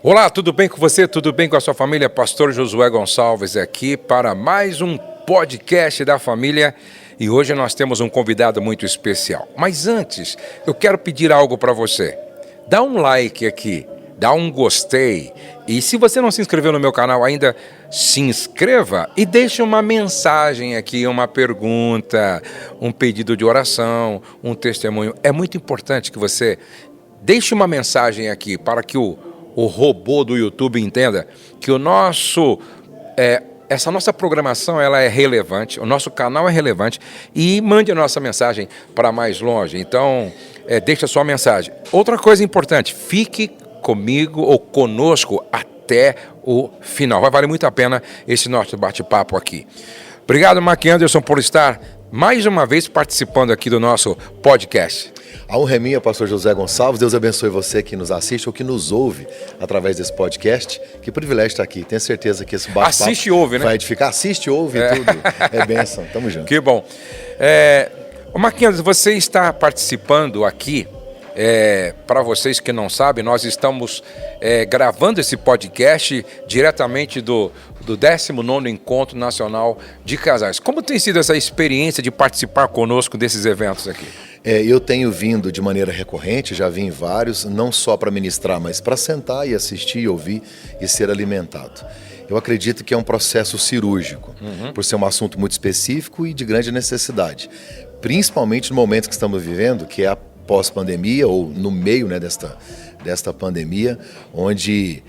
Olá, tudo bem com você? Tudo bem com a sua família? Pastor Josué Gonçalves aqui para mais um podcast da família e hoje nós temos um convidado muito especial. Mas antes, eu quero pedir algo para você. Dá um like aqui, dá um gostei e se você não se inscreveu no meu canal ainda, se inscreva e deixe uma mensagem aqui, uma pergunta, um pedido de oração, um testemunho. É muito importante que você deixe uma mensagem aqui para que o robô do YouTube entenda que essa nossa programação ela é relevante, o nosso canal é relevante e mande a nossa mensagem para mais longe. Então, deixe a sua mensagem. Outra coisa importante, fique comigo ou conosco até o final. Vai valer muito a pena esse nosso bate-papo aqui. Obrigado, Mark Anderson, por estar mais uma vez participando aqui do nosso podcast. A honra é minha, pastor José Gonçalves. Deus abençoe você que nos assiste ou que nos ouve através desse podcast. Que privilégio estar aqui. Tenho certeza que esse bate-papo assiste e ouve, né? Vai edificar. Assiste, ouve tudo. É bênção. Tamo junto. Que bom. Marquinhos, você está participando aqui. Para vocês que não sabem, nós estamos gravando esse podcast diretamente do 19º Encontro Nacional de Casais. Como tem sido essa experiência de participar conosco desses eventos aqui? Eu tenho vindo de maneira recorrente, já vim em vários, não só para ministrar, mas para sentar e assistir, ouvir e ser alimentado. Eu acredito que é um processo cirúrgico, por ser um assunto muito específico e de grande necessidade. Principalmente no momento que estamos vivendo, que é a pós-pandemia, ou no meio, né, desta pandemia, onde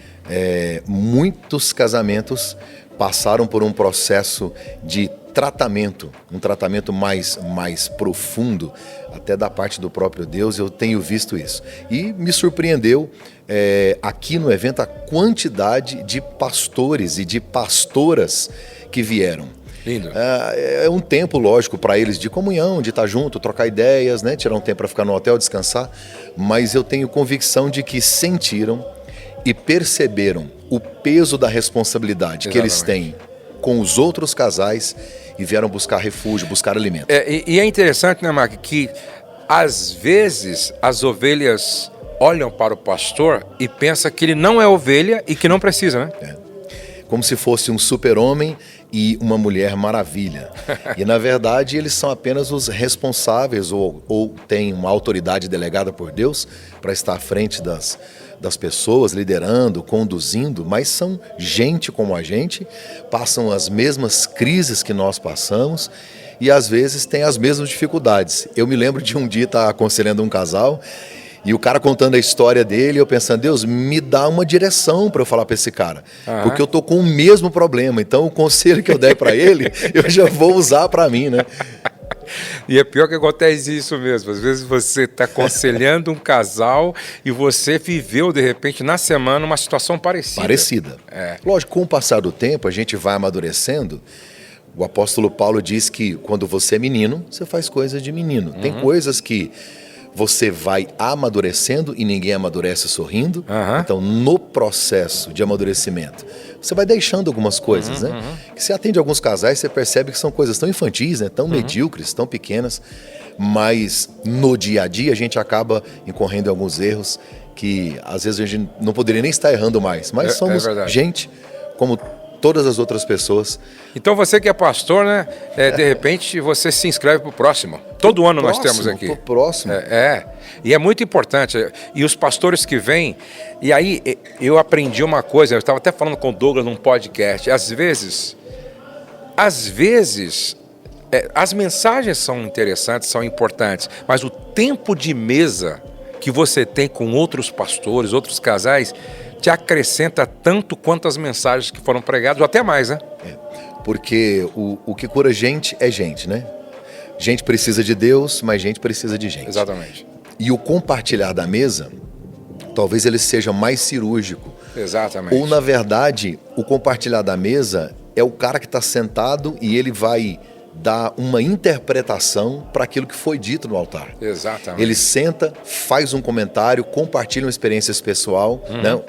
muitos casamentos passaram por um processo de tratamento, um tratamento mais profundo, até da parte do próprio Deus. Eu tenho visto isso. E me surpreendeu aqui no evento a quantidade de pastores e de pastoras que vieram. Lindo. É um tempo, lógico, para eles de comunhão, de estar junto, trocar ideias, né? Tirar um tempo para ficar no hotel, descansar. Mas eu tenho convicção de que sentiram e perceberam o peso da responsabilidade que eles têm com os outros casais e vieram buscar refúgio, buscar alimento. E é interessante, né, Mark, que às vezes as ovelhas olham para o pastor e pensam que ele não é ovelha e que não precisa, né? Como se fosse um super-homem e uma mulher maravilha. E, na verdade, eles são apenas os responsáveis ou têm uma autoridade delegada por Deus para estar à frente das pessoas, liderando, conduzindo, mas são gente como a gente, passam as mesmas crises que nós passamos e, às vezes, têm as mesmas dificuldades. Eu me lembro de um dia estar aconselhando um casal e o cara contando a história dele, eu pensando, Deus, me dá uma direção para eu falar para esse cara, porque eu tô com o mesmo problema, então o conselho que eu der para ele, eu já vou usar para mim, né? E é pior que acontece isso mesmo. Às vezes você está aconselhando um casal e você viveu, de repente, na semana, uma situação parecida. Lógico, com o passar do tempo, a gente vai amadurecendo. O apóstolo Paulo diz que quando você é menino, você faz coisas de menino. Tem coisas que você vai amadurecendo e ninguém amadurece sorrindo. Então, no processo de amadurecimento, você vai deixando algumas coisas, né? Que você atende alguns casais, você percebe que são coisas tão infantis, né? Tão medíocres, tão pequenas, mas no dia a dia a gente acaba incorrendo em alguns erros que às vezes a gente não poderia nem estar errando mais, mas somos gente como todas as outras pessoas. Então você que é pastor, né? De repente você se inscreve para o próximo. Todo ano nós temos aqui. Pro próximo. E é muito importante. E os pastores que vêm. E aí eu aprendi uma coisa. Eu estava até falando com o Douglas num podcast. Às vezes, as mensagens são interessantes, são importantes, mas o tempo de mesa que você tem com outros pastores, outros casais, te acrescenta tanto quanto as mensagens que foram pregadas, ou até mais, né? Porque o que cura gente é gente, né? Gente precisa de Deus, mas gente precisa de gente. Exatamente. E o compartilhar da mesa, talvez ele seja mais cirúrgico. Exatamente. Ou, na verdade, o compartilhar da mesa é o cara que está sentado e ele vai dar uma interpretação para aquilo que foi dito no altar. Exatamente. Ele senta, faz um comentário, compartilha uma experiência pessoal, né,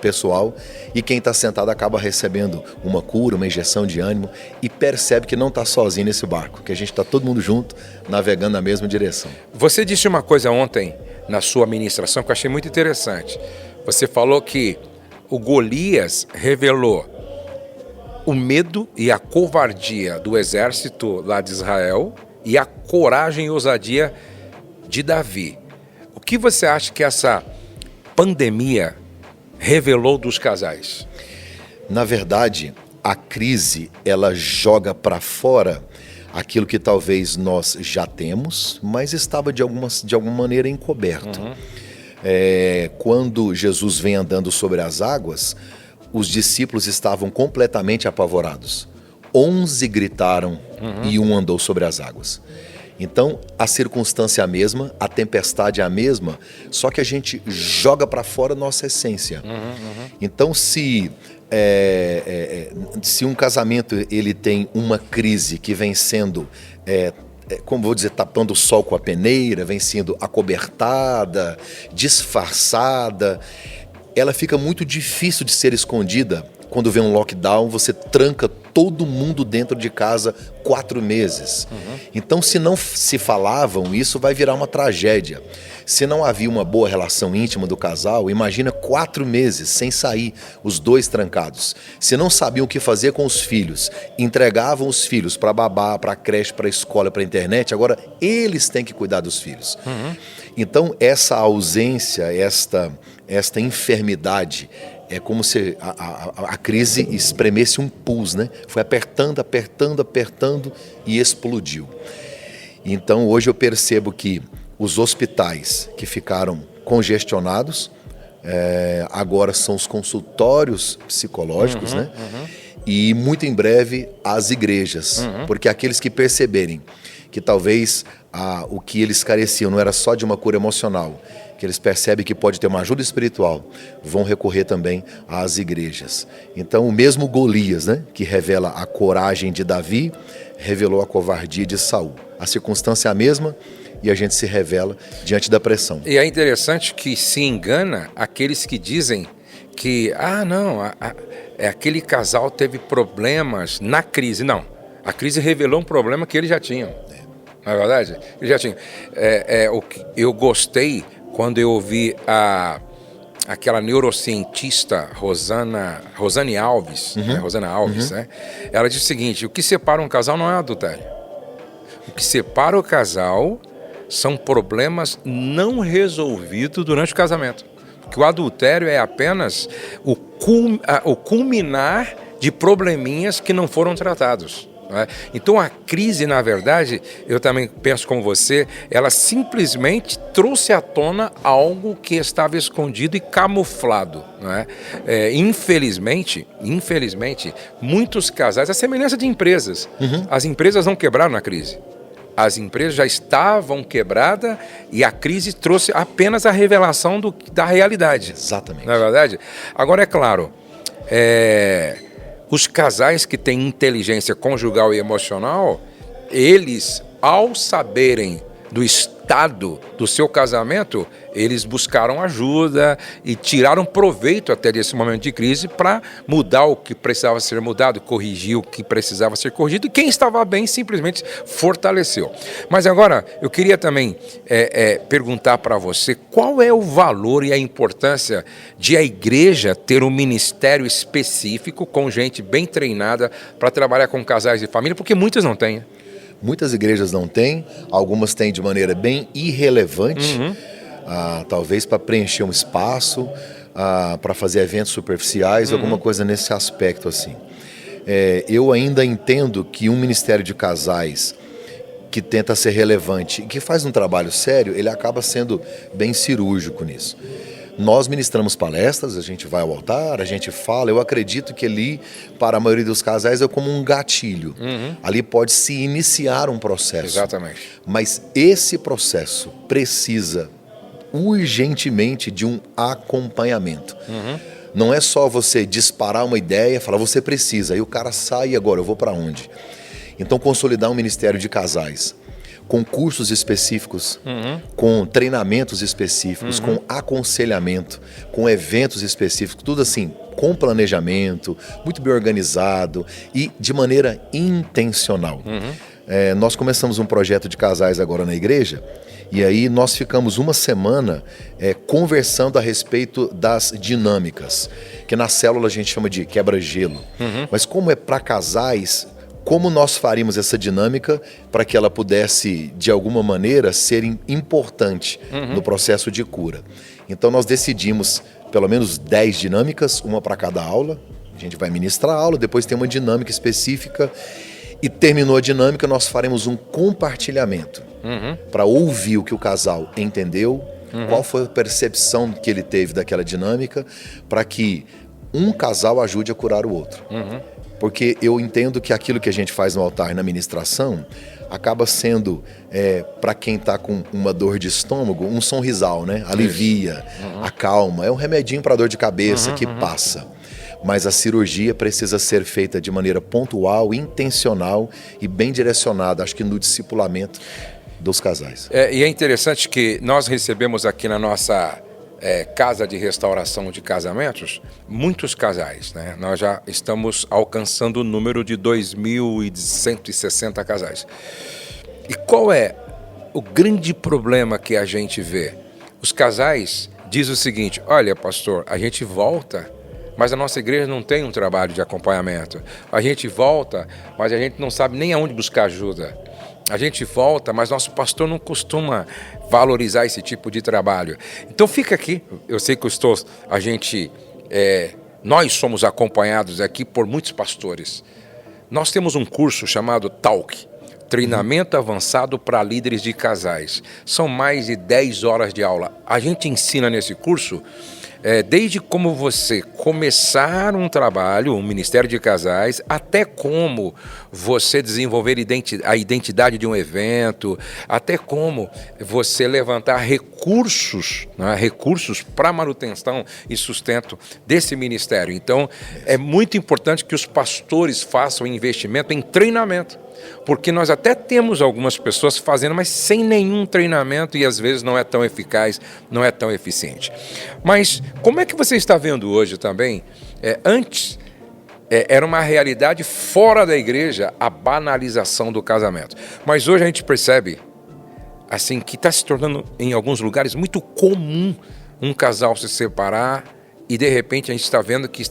e quem está sentado acaba recebendo uma cura, uma injeção de ânimo e percebe que não está sozinho nesse barco, que a gente está todo mundo junto, navegando na mesma direção. Você disse uma coisa ontem na sua ministração que eu achei muito interessante. Você falou que o Golias revelou o medo e a covardia do exército lá de Israel e a coragem e ousadia de Davi. O que você acha que essa pandemia revelou dos casais? Na verdade, a crise, ela joga para fora aquilo que talvez nós já temos, mas estava de alguma maneira encoberto. Quando Jesus vem andando sobre as águas, os discípulos estavam completamente apavorados. 11 gritaram e um andou sobre as águas. Então, a circunstância é a mesma, a tempestade é a mesma, só que a gente joga para fora a nossa essência. Então, se um casamento ele tem uma crise que vem sendo, como vou dizer, tapando o sol com a peneira, vem sendo acobertada, disfarçada, ela fica muito difícil de ser escondida. Quando vem um lockdown, você tranca todo mundo dentro de casa 4 meses. Então, se não se falavam, isso vai virar uma tragédia. Se não havia uma boa relação íntima do casal, imagina 4 meses sem sair, os dois trancados. Se não sabiam o que fazer com os filhos, entregavam os filhos para babá, para creche, para escola, para internet, agora eles têm que cuidar dos filhos. Então, essa ausência, esta enfermidade, é como se a crise espremesse um pus, né? Foi apertando, apertando, apertando e explodiu. Então, hoje eu percebo que os hospitais que ficaram congestionados, agora são os consultórios psicológicos, né? E muito em breve as igrejas, porque aqueles que perceberem que talvez o que eles careciam não era só de uma cura emocional, que eles percebem que pode ter uma ajuda espiritual, vão recorrer também às igrejas. Então, o mesmo Golias, né, que revela a coragem de Davi, revelou a covardia de Saul. A circunstância é a mesma e a gente se revela diante da pressão. E é interessante que se engana aqueles que dizem que, aquele casal teve problemas na crise. Não, a crise revelou um problema que eles já tinham. Não é verdade? Eles já tinham. O que eu gostei quando eu ouvi aquela neurocientista Rosane Alves, Rosana Alves, né? Ela disse o seguinte: o que separa um casal não é adultério. O que separa o casal são problemas não resolvidos durante o casamento. Porque o adultério é apenas o culminar de probleminhas que não foram tratados. Então a crise, na verdade, eu também penso como você, ela simplesmente trouxe à tona algo que estava escondido e camuflado. Infelizmente, muitos casais, a semelhança de empresas, as empresas não quebraram na crise. As empresas já estavam quebradas e a crise trouxe apenas a revelação da realidade. Exatamente. Não é verdade? Agora, é claro, os casais que têm inteligência conjugal e emocional, eles, ao saberem do estado do seu casamento, eles buscaram ajuda e tiraram proveito até desse momento de crise para mudar o que precisava ser mudado, corrigir o que precisava ser corrigido, e quem estava bem simplesmente fortaleceu. Mas agora, eu queria também perguntar para você qual é o valor e a importância de a igreja ter um ministério específico com gente bem treinada para trabalhar com casais e família, porque muitas não têm. Muitas igrejas não têm, algumas têm de maneira bem irrelevante, talvez para preencher um espaço, para fazer eventos superficiais, alguma coisa nesse aspecto assim. Eu ainda entendo que um ministério de casais que tenta ser relevante e que faz um trabalho sério, ele acaba sendo bem cirúrgico nisso. Nós ministramos palestras, a gente vai ao altar, a gente fala. Eu acredito que ali, para a maioria dos casais, é como um gatilho. Ali pode se iniciar um processo. Exatamente. Mas esse processo precisa urgentemente de um acompanhamento. Não é só você disparar uma ideia e falar, você precisa, aí o cara sai e agora eu vou para onde? Então, consolidar um ministério de casais com cursos específicos, com treinamentos específicos, com aconselhamento, com eventos específicos, tudo assim, com planejamento, muito bem organizado e de maneira intencional. Nós começamos um projeto de casais agora na igreja, e aí nós ficamos uma semana conversando a respeito das dinâmicas, que na célula a gente chama de quebra-gelo. Mas como é para casais, como nós faríamos essa dinâmica para que ela pudesse, de alguma maneira, ser importante no processo de cura. Então nós decidimos pelo menos 10 dinâmicas, uma para cada aula. A gente vai ministrar a aula, depois tem uma dinâmica específica. E terminou a dinâmica, nós faremos um compartilhamento para ouvir o que o casal entendeu, qual foi a percepção que ele teve daquela dinâmica, para que um casal ajude a curar o outro. Porque eu entendo que aquilo que a gente faz no altar e na ministração acaba sendo, para quem está com uma dor de estômago, um sonrisal, né? Alivia, acalma, é um remedinho para dor de cabeça que passa. Mas a cirurgia precisa ser feita de maneira pontual, intencional e bem direcionada, acho que no discipulamento dos casais. E é interessante que nós recebemos aqui na nossa casa de restauração de casamentos muitos casais, né? Nós já estamos alcançando o número de 2.160 casais. E qual é o grande problema que a gente vê? Os casais dizem o seguinte: olha, pastor, a gente volta, mas a nossa igreja não tem um trabalho de acompanhamento. A gente volta, mas a gente não sabe nem aonde buscar ajuda. A gente volta, mas nosso pastor não costuma valorizar esse tipo de trabalho. Então fica aqui. Eu sei que nós somos acompanhados aqui por muitos pastores. Nós temos um curso chamado Talk, Treinamento Avançado para Líderes de Casais. São mais de 10 horas de aula. A gente ensina nesse curso desde como você começar um trabalho, um ministério de casais, até como você desenvolver a identidade de um evento, até como você levantar recursos, né, recursos para manutenção e sustento desse ministério. Então, é muito importante que os pastores façam investimento em treinamento. Porque nós até temos algumas pessoas fazendo, mas sem nenhum treinamento, e às vezes não é tão eficaz, não é tão eficiente. Mas como é que você está vendo hoje também? Antes era uma realidade fora da igreja a banalização do casamento. Mas hoje a gente percebe assim que está se tornando em alguns lugares muito comum um casal se separar. E de repente a gente está vendo que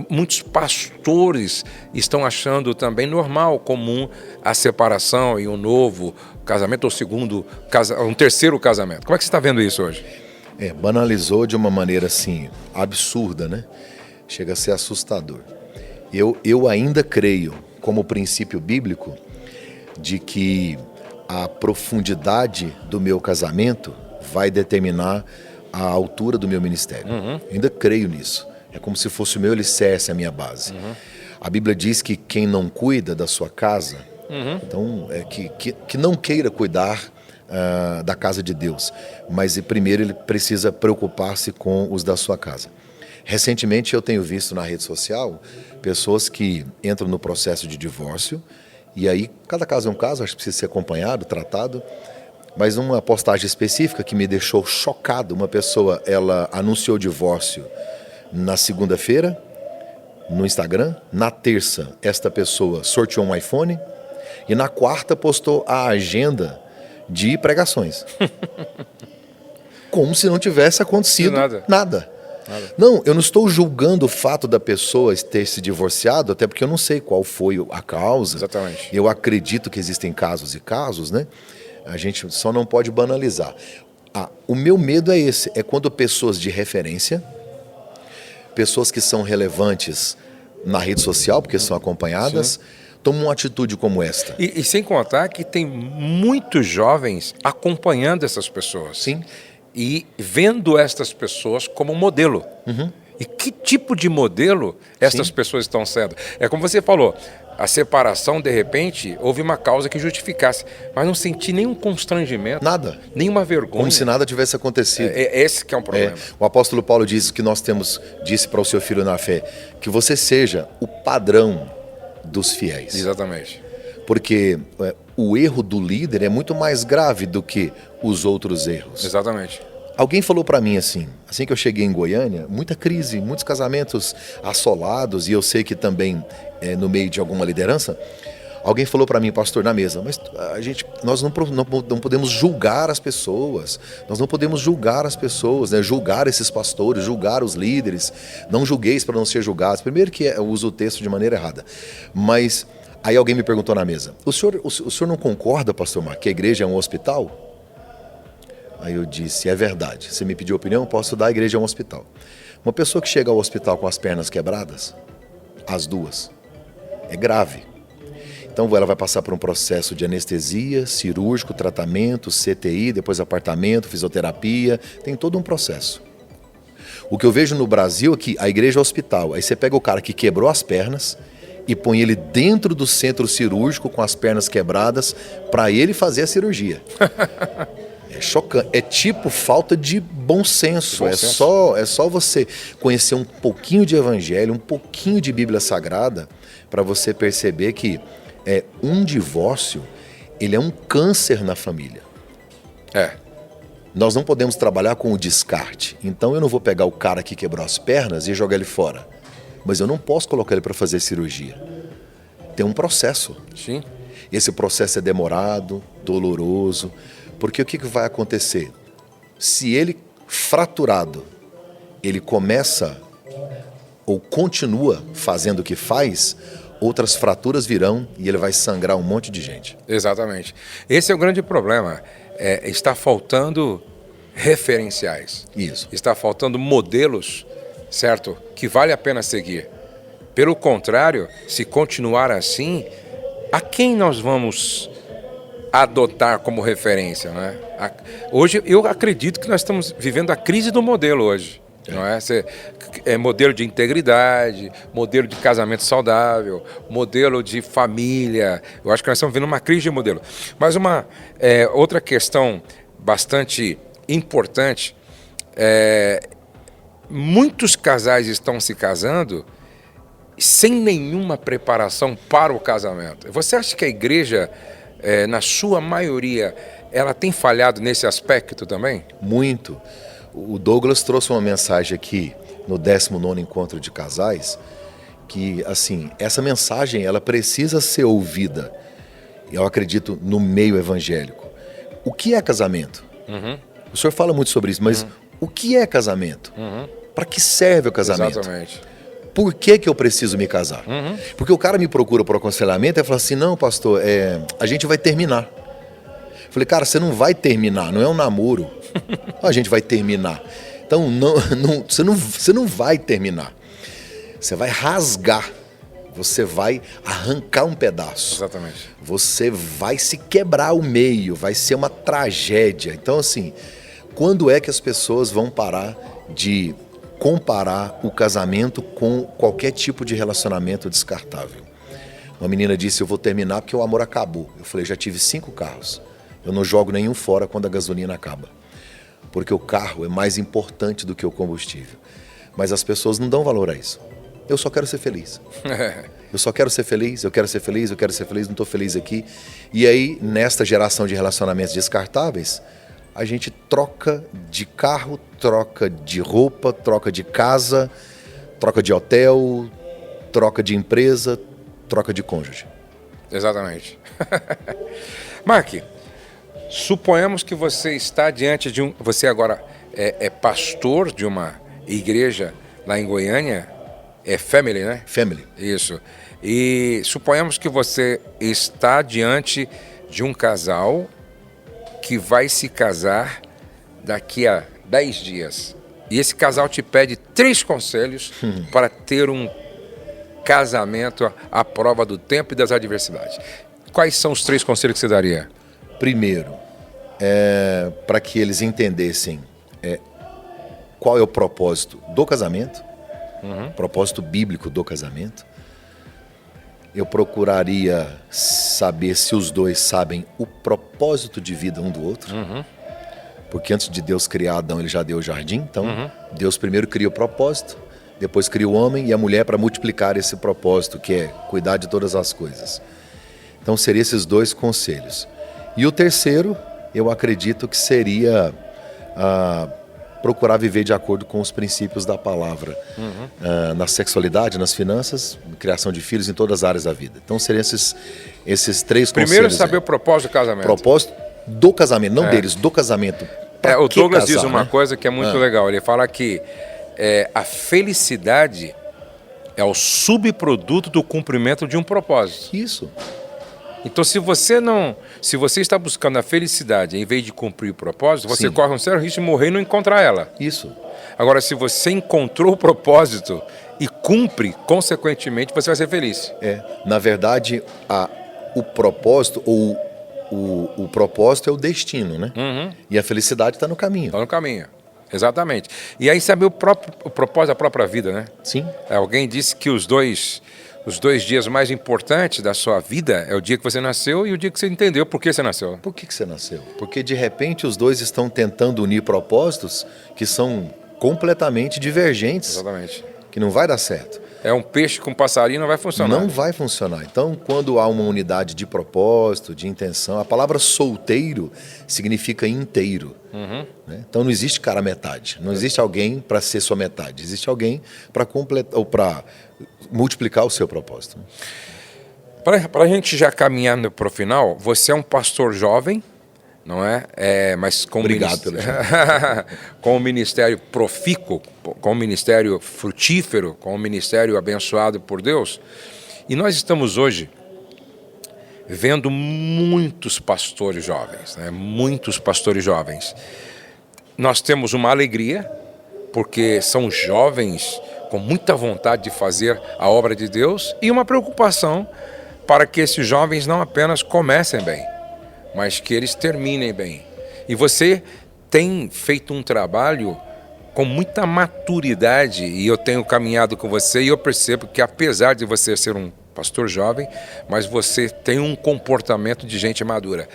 muitos pastores estão achando também normal, comum, a separação e um novo casamento, ou um terceiro casamento. Como é que você está vendo isso hoje? Banalizou de uma maneira assim, absurda, né? Chega a ser assustador. Eu ainda creio, como princípio bíblico, de que a profundidade do meu casamento vai determinar a altura do meu ministério. Ainda creio nisso. É como se fosse o meu alicerce, a minha base. A Bíblia diz que quem não cuida da sua casa, então que não queira cuidar da casa de Deus, mas primeiro ele precisa preocupar-se com os da sua casa. Recentemente eu tenho visto na rede social pessoas que entram no processo de divórcio, e aí cada caso é um caso, acho que precisa ser acompanhado, tratado. Mas uma postagem específica que me deixou chocado, uma pessoa, ela anunciou o divórcio na segunda-feira, no Instagram. Na terça, esta pessoa sorteou um iPhone. E na quarta, postou a agenda de pregações. Como se não tivesse acontecido nada. Não, eu não estou julgando o fato da pessoa ter se divorciado, até porque eu não sei qual foi a causa. Exatamente. Eu acredito que existem casos e casos, né? A gente só não pode banalizar. O meu medo é esse, é quando pessoas de referência, pessoas que são relevantes na rede social, porque são acompanhadas, tomam uma atitude como esta. E sem contar que tem muitos jovens acompanhando essas pessoas. Sim. E vendo estas pessoas como modelo. E que tipo de modelo essas pessoas estão sendo? É como você falou, a separação, de repente, houve uma causa que justificasse, mas não senti nenhum constrangimento. Nada. Nenhuma vergonha. Como se nada tivesse acontecido. Esse que é um problema. O apóstolo Paulo diz que nós disse para o seu filho na fé, que você seja o padrão dos fiéis. Exatamente. Porque o erro do líder é muito mais grave do que os outros erros. Exatamente. Alguém falou para mim assim que eu cheguei em Goiânia, muita crise, muitos casamentos assolados, e eu sei que também no meio de alguma liderança, Alguém falou para mim, pastor, na mesa, mas nós não podemos julgar as pessoas, nós não podemos julgar as pessoas, né? Julgar esses pastores, julgar os líderes, não julgueis para não ser julgados. Primeiro que eu uso o texto de maneira errada, mas aí alguém me perguntou na mesa, o senhor não concorda, pastor Mark, que a igreja é um hospital? Aí eu disse, é verdade, você me pediu opinião, posso dar, a igreja é um hospital. Uma pessoa que chega ao hospital com as pernas quebradas, as duas, é grave. Então ela vai passar por um processo de anestesia, cirúrgico, tratamento, CTI, depois apartamento, fisioterapia, tem todo um processo. O que eu vejo no Brasil é que a igreja é hospital, aí você pega o cara que quebrou as pernas e põe ele dentro do centro cirúrgico com as pernas quebradas para ele fazer a cirurgia. É chocante, é tipo falta de bom senso, é só você conhecer um pouquinho de evangelho, um pouquinho de Bíblia Sagrada para você perceber que um divórcio, ele é um câncer na família. Nós não podemos trabalhar com o descarte. Então eu não vou pegar o cara que quebrou as pernas e jogar ele fora. Mas eu não posso colocar ele para fazer cirurgia. Tem um processo. Sim. Esse processo é demorado, doloroso. Porque o que vai acontecer? Se ele, fraturado, ele começa ou continua fazendo o que faz, outras fraturas virão e ele vai sangrar um monte de gente. Exatamente. Esse é o grande problema. Está faltando referenciais. Isso. Está faltando modelos, certo? Que vale a pena seguir. Pelo contrário, se continuar assim, a quem nós vamos adotar como referência, né? Hoje, eu acredito que nós estamos vivendo a crise do modelo hoje. Não é? Modelo de integridade, modelo de casamento saudável, modelo de família. Eu acho que nós estamos vendo uma crise de modelo. Mas uma outra questão bastante importante, muitos casais estão se casando sem nenhuma preparação para o casamento. Você acha que a igreja, na sua maioria, ela tem falhado nesse aspecto também? Muito. O Douglas trouxe uma mensagem aqui no 19º Encontro de Casais, que, assim, essa mensagem ela precisa ser ouvida, eu acredito, no meio evangélico. O que é casamento? Uhum. O senhor fala muito sobre isso, mas o que é casamento? Para que serve o casamento? Exatamente. Por que eu preciso me casar? Porque o cara me procura por aconselhamento e fala assim, não, pastor, a gente vai terminar. Eu falei, cara, você não vai terminar, não é um namoro. A gente vai terminar. Então, você não vai terminar. Você vai rasgar. Você vai arrancar um pedaço. Exatamente. Você vai se quebrar ao meio. Vai ser uma tragédia. Então, assim, quando é que as pessoas vão parar de comparar o casamento com qualquer tipo de relacionamento descartável? Uma menina disse, eu vou terminar porque o amor acabou. Eu falei, já tive 5 carros. Eu não jogo nenhum fora quando a gasolina acaba. Porque o carro é mais importante do que o combustível. Mas as pessoas não dão valor a isso. Eu só quero ser feliz. Eu só quero ser feliz, eu quero ser feliz, eu quero ser feliz, não estou feliz aqui. E aí, nesta geração de relacionamentos descartáveis, a gente troca de carro, troca de roupa, troca de casa, troca de hotel, troca de empresa, troca de cônjuge. Exatamente. Mark, suponhamos que você está diante de você agora é pastor de uma igreja lá em Goiânia, Family, né? Family. Isso. E suponhamos que você está diante de um casal que vai se casar daqui a 10 dias. E esse casal te pede 3 conselhos para ter um casamento à prova do tempo e das adversidades. Quais são os 3 conselhos que você daria? Primeiro, para que eles entendessem qual é o propósito do casamento, propósito bíblico do casamento. Eu procuraria saber se os dois sabem o propósito de vida um do outro. Porque antes de Deus criar Adão, ele já deu o jardim. Então, Deus primeiro cria o propósito, depois cria o homem e a mulher para multiplicar esse propósito, que é cuidar de todas as coisas. Então, seriam esses 2 conselhos. E o terceiro, eu acredito que seria procurar viver de acordo com os princípios da palavra. Na sexualidade, nas finanças, criação de filhos em todas as áreas da vida. Então seriam esses três Primeiro, conselhos. saber o propósito do casamento. Propósito do casamento, não deles, do casamento. O Douglas casar, diz uma né? coisa que é muito legal. Ele fala que a felicidade é o subproduto do cumprimento de um propósito. Isso. Então, se você está buscando a felicidade em vez de cumprir o propósito, você Sim. corre um sério risco de morrer e não encontrar ela. Isso. Agora, se você encontrou o propósito e cumpre, consequentemente, você vai ser feliz. Na verdade, o propósito ou o propósito é o destino, né? E a felicidade está no caminho. Está no caminho. Exatamente. E aí saber o propósito da própria vida, né? Sim. Alguém disse que os dois dias mais importantes da sua vida é o dia que você nasceu e o dia que você entendeu por que você nasceu. Por que você nasceu? Porque de repente os dois estão tentando unir propósitos que são completamente divergentes. Exatamente. Que não vai dar certo. É um peixe com passarinho, não vai funcionar. Não vai funcionar. Então, quando há uma unidade de propósito, de intenção, a palavra solteiro significa inteiro. Né? Então, não existe cara metade. Não existe alguém para ser sua metade. Existe alguém para completar ou para multiplicar o seu propósito. Para a gente já caminhando para o final, você é um pastor jovem, não é? Mas com Obrigado pelo com um ministério profícuo, com um ministério frutífero, com um ministério abençoado por Deus. E nós estamos hoje vendo muitos pastores jovens, né? Muitos pastores jovens. Nós temos uma alegria, porque são jovens com muita vontade de fazer a obra de Deus, e uma preocupação para que esses jovens não apenas comecem bem, mas que eles terminem bem. E você tem feito um trabalho com muita maturidade, e eu tenho caminhado com você, e eu percebo que apesar de você ser um pastor jovem, mas você tem um comportamento de gente madura.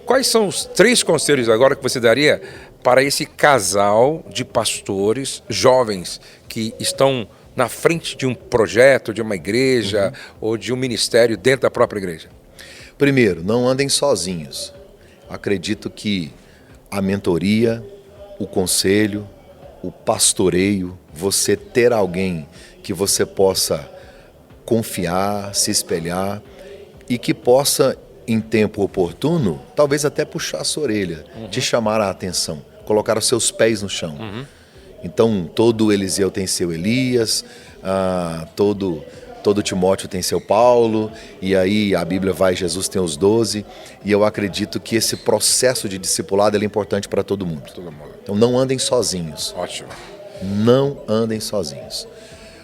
Quais são os 3 conselhos agora que você daria para esse casal de pastores jovens que estão na frente de um projeto, de uma igreja ou de um ministério dentro da própria igreja? Primeiro, não andem sozinhos. Acredito que a mentoria, o conselho, o pastoreio, você ter alguém que você possa confiar, se espelhar e que possa, em tempo oportuno, talvez até puxar a sua orelha, te chamar a atenção, colocar os seus pés no chão. Então, todo Eliseu tem seu Elias, todo Timóteo tem seu Paulo, e aí a Bíblia vai, Jesus tem os 12, e eu acredito que esse processo de discipulado é importante para todo mundo. Então não andem sozinhos. Ótimo. Não andem sozinhos.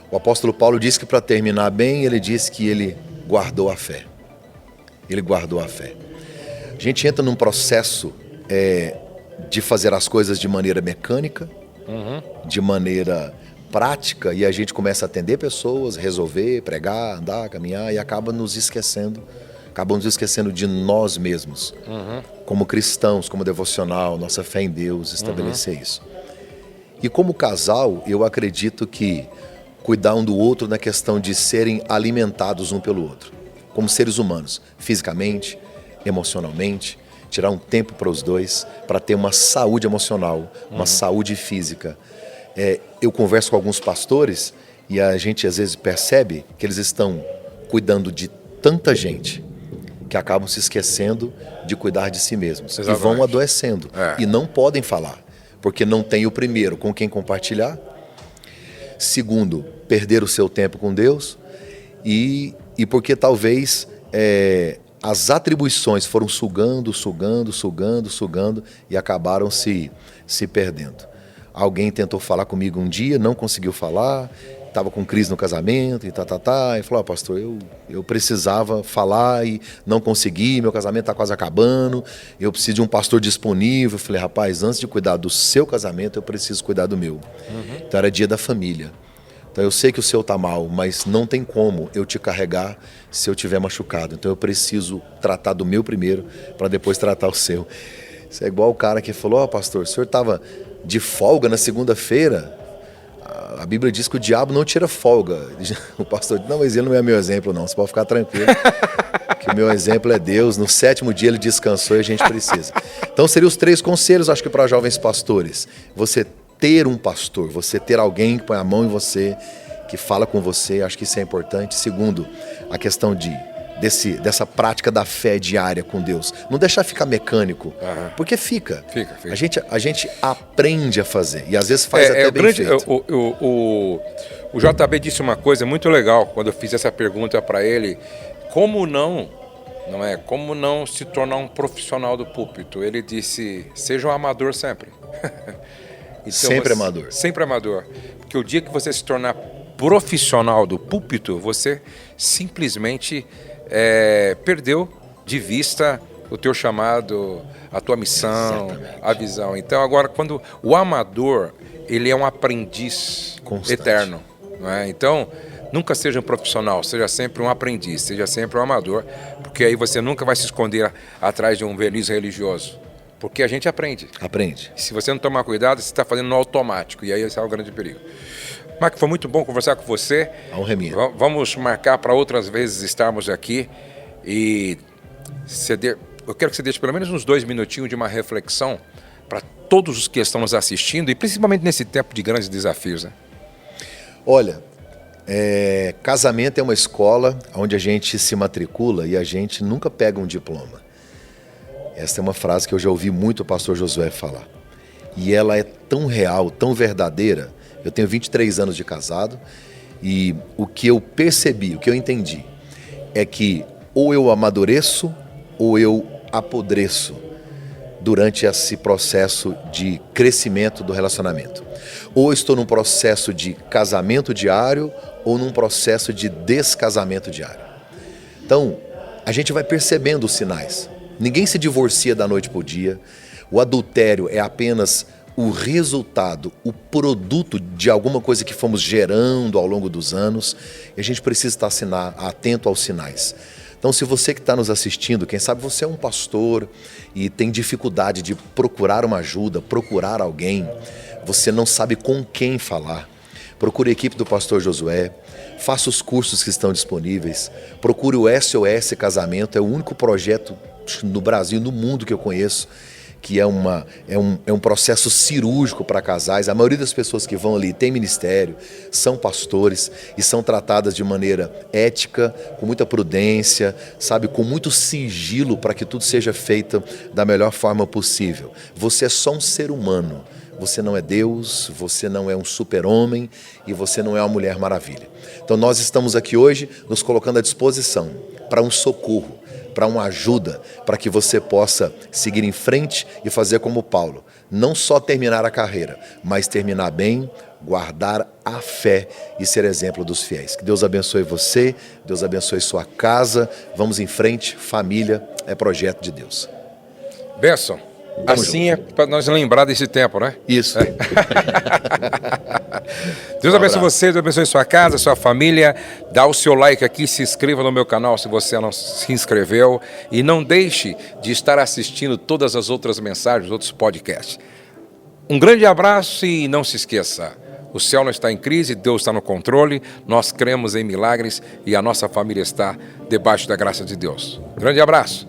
O apóstolo Paulo disse que para terminar bem, ele disse que ele guardou a fé. Ele guardou a fé. A gente entra num processo de fazer as coisas de maneira mecânica, de maneira prática, e a gente começa a atender pessoas, resolver, pregar, andar, caminhar, e acabamos nos esquecendo de nós mesmos, como cristãos, como devocional, nossa fé em Deus, estabelecer isso. E como casal, eu acredito que cuidar um do outro na questão de serem alimentados um pelo outro, como seres humanos, fisicamente, emocionalmente, tirar um tempo para os dois, para ter uma saúde emocional, uma saúde física. Eu converso com alguns pastores e a gente às vezes percebe que eles estão cuidando de tanta gente que acabam se esquecendo de cuidar de si mesmos. Exatamente. E vão adoecendo. E não podem falar, porque não tem o primeiro com quem compartilhar. Segundo, perder o seu tempo com Deus. E porque talvez as atribuições foram sugando e acabaram se perdendo. Alguém tentou falar comigo um dia, não conseguiu falar, estava com crise no casamento e e falou, pastor, eu precisava falar e não consegui, meu casamento está quase acabando, eu preciso de um pastor disponível. Eu falei, rapaz, antes de cuidar do seu casamento, eu preciso cuidar do meu. Então era dia da família. Então eu sei que o seu está mal, mas não tem como eu te carregar se eu estiver machucado. Então eu preciso tratar do meu primeiro para depois tratar o seu. Isso é igual o cara que falou, pastor, o senhor estava de folga na segunda-feira? A Bíblia diz que o diabo não tira folga. O pastor diz, não, mas ele não é meu exemplo não, você pode ficar tranquilo. Que o meu exemplo é Deus, no 7º dia ele descansou e a gente precisa. Então seriam os 3 conselhos, acho que para jovens pastores. Você ter um pastor, você ter alguém que põe a mão em você, que fala com você, acho que isso é importante. Segundo, a questão dessa prática da fé diária com Deus. Não deixar ficar mecânico, porque fica. A gente aprende a fazer, e às vezes faz até bem feito. O JB disse uma coisa muito legal, quando eu fiz essa pergunta para ele, como não se tornar um profissional do púlpito? Ele disse, seja um amador sempre. Então, sempre amador. Sempre amador. Porque o dia que você se tornar profissional do púlpito, você simplesmente perdeu de vista o teu chamado, a tua missão, a visão. Então, agora, quando o amador, ele é um aprendiz constante, eterno. Não é? Então, nunca seja um profissional, seja sempre um aprendiz, seja sempre um amador, porque aí você nunca vai se esconder atrás de um verniz religioso. Porque a gente aprende. Aprende. Se você não tomar cuidado, você está fazendo no automático. E aí esse é o grande perigo. Marco, foi muito bom conversar com você. A honra é minha. Vamos marcar para outras vezes estarmos aqui. E eu quero que você deixe pelo menos uns 2 minutinhos de uma reflexão para todos os que estão nos assistindo. E principalmente nesse tempo de grandes desafios. Né? Olha, casamento é uma escola onde a gente se matricula e a gente nunca pega um diploma. Essa é uma frase que eu já ouvi muito o pastor Josué falar. E ela é tão real, tão verdadeira. Eu tenho 23 anos de casado e o que eu percebi, o que eu entendi, é que ou eu amadureço ou eu apodreço durante esse processo de crescimento do relacionamento. Ou estou num processo de casamento diário ou num processo de descasamento diário. Então, a gente vai percebendo os sinais. Ninguém se divorcia da noite para o dia. O adultério é apenas o resultado, o produto de alguma coisa que fomos gerando ao longo dos anos. E a gente precisa estar atento aos sinais. Então, se você que está nos assistindo, quem sabe você é um pastor e tem dificuldade de procurar uma ajuda, procurar alguém, você não sabe com quem falar, procure a equipe do pastor Josué, faça os cursos que estão disponíveis, procure o SOS Casamento, é o único projeto no Brasil, no mundo que eu conheço, que é um processo cirúrgico para casais. A maioria das pessoas que vão ali tem ministério, são pastores e são tratadas de maneira ética, com muita prudência, sabe, com muito sigilo para que tudo seja feito da melhor forma possível. Você é só um ser humano, você não é Deus, você não é um super-homem e você não é uma Mulher Maravilha. Então nós estamos aqui hoje nos colocando à disposição para um socorro, para uma ajuda, para que você possa seguir em frente e fazer como Paulo. Não só terminar a carreira, mas terminar bem, guardar a fé e ser exemplo dos fiéis. Que Deus abençoe você, Deus abençoe sua casa. Vamos em frente, família é projeto de Deus. Benção. Assim é para nós lembrar desse tempo, né? Isso. Deus abençoe você, Deus abençoe sua casa, sua família. Dá o seu like aqui, se inscreva no meu canal se você não se inscreveu. E não deixe de estar assistindo todas as outras mensagens, outros podcasts. Um grande abraço e não se esqueça. O céu não está em crise, Deus está no controle. Nós cremos em milagres e a nossa família está debaixo da graça de Deus. Grande abraço.